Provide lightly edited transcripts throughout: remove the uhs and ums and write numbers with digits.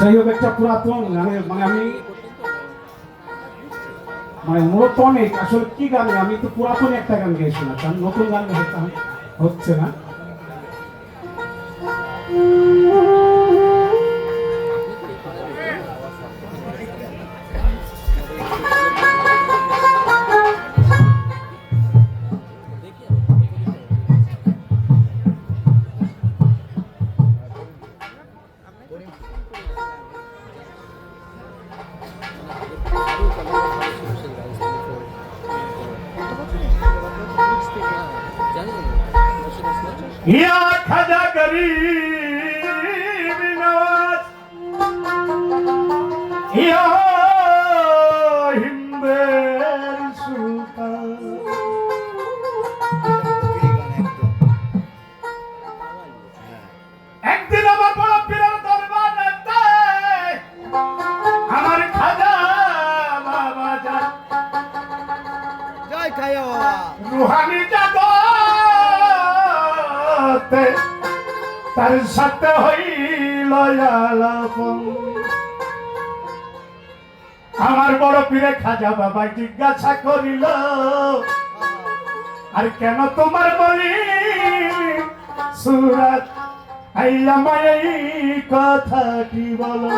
যাই হোক, একটা পুরাতন আমি মূলত অনেক আসলে কি গানে আমি তো পুরাতন একটা গান গেয়েছি না, কারণ নতুন গান হচ্ছে না। या खाजा गरीब नवाज या हिंदेर सुल्तान একদিন আমার বড় পীরের দরবারেতে আমার খাজা বাবা যান জয় খায়া বাবা রুহানি জগতে তার সাথে হইল আলাপন। আমার বড় পীরে খাজা বাবা জিজ্ঞাসা করিল, আর কেন তোমার বলি সুরাত আমায় এই কথাটি বলো।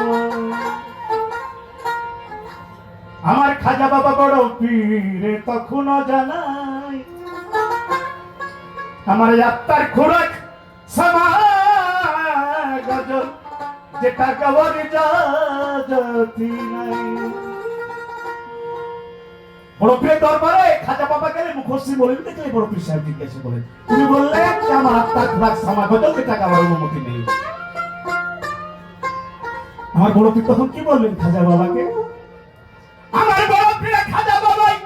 আমার খাজা বাবা বড় পীরে তখনও জানাই আমার আত্মার খোরাক সমাগত যেটা গাওয়ার জাতি নাই। বড় পীরের দরবারে খাজা বাবা গেলে মুখশ্রী বলেন, দেখলে বড় পীর সাহেব জিজ্ঞাসা বলেন, তুমি বললেন যে আমার আত্মার খোরাক সমাগত যেটা গাওয়ার অনুমতি নেই। আমার বড় পীর তখন কি বললেন খাজা বাবাকে? আমার বড় পীরে খাজা বাবাই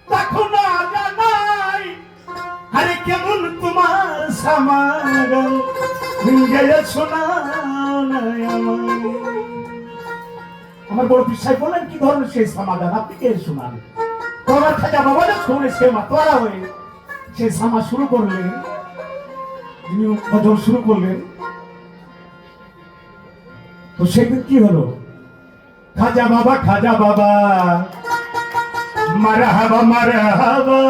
তখন জানাই, আরে কেমন তোমার সমাগম গেলে শোনাও নাই আমার বড় পীর সাহেব বললেন, কি ধরনের সেই সমাধান আপনি কে শোনান? তোমার খাজা বাবা শুনে সে মাতোয়ারা হয়ে সে সামা শুরু করলেন, তিনি ভজন শুরু করলেন। তো সেদিন কি হলো? খাজা বাবা মারহাবা মারহাবা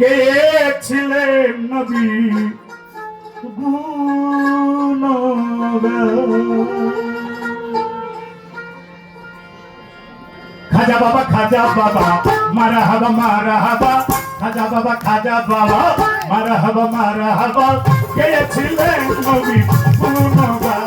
গেছিলেন নবী খাজা বাবা মারহাবা মারহাবা খাজা বাবা মারহাবা গেছিলেন নবী গুণগান।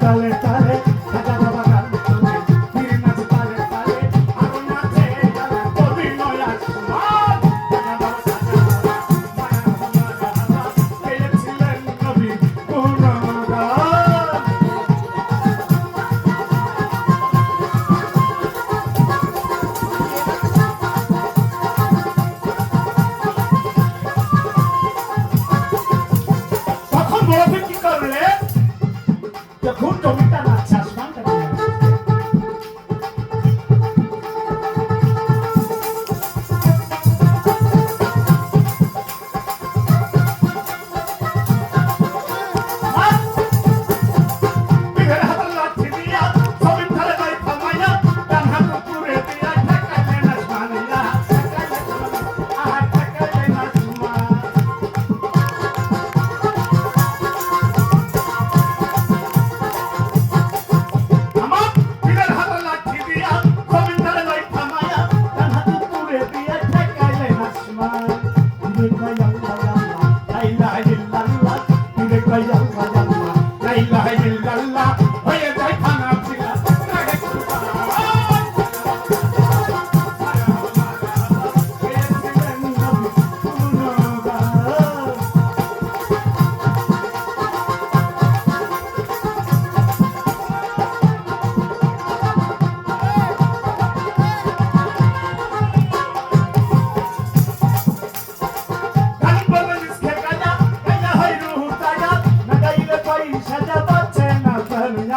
তালে তালে খাজা বাবা গান শুনে পীর নাচে তালে তালে আরো নাচে যারা কবি নয়া সুমান খাজা বাবা পেয়েছিলেন নবী গুণগান তখন বড় কি করলে যখন জমিটা নাচছে আসমানটা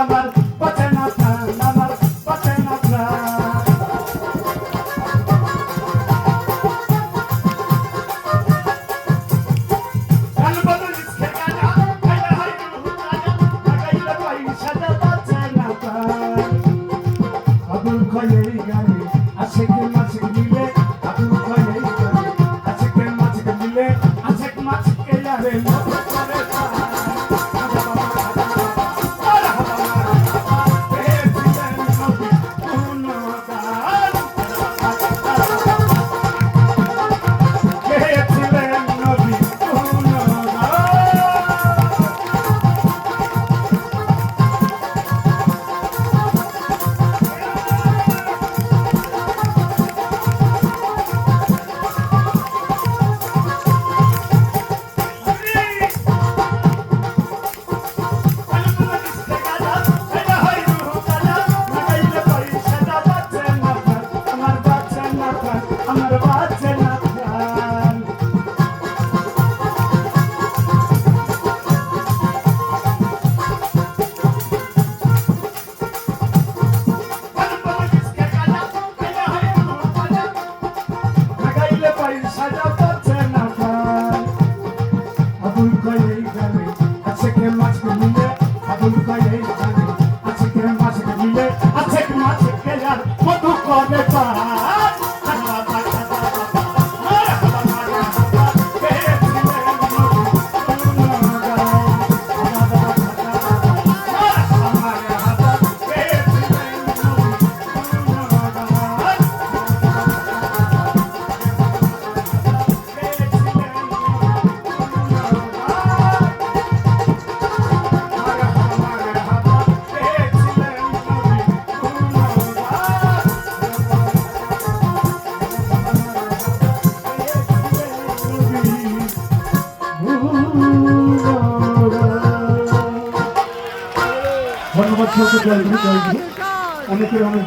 আমার বাঁচে না প্রাণ আমার বাঁচে না প্রাণ গান বদল ইসকে গানা গাইলে হয় রুহু তাজা না গাইলে পয়সা যা বাঁচে না প্রাণ আবুল খয়ের গানে আশিক মাছিক মিলে আবুল খয়ের গানে আশিক মাছিক মিলে আশিক মাছিক ইয়ারে মত করে আমার বাঁচে না প্রাণ গাইলে পয়সা যা বাঁচে না প্রাণ আবুল কয়েই গানে আছে কে মাছকে মিলে আবুল কয়েই গানে আছে কে মাছকে মিলে আছে কে মাছকে यार মধু করে পান ধন্যবাদ সরকার, অনেকের অনেক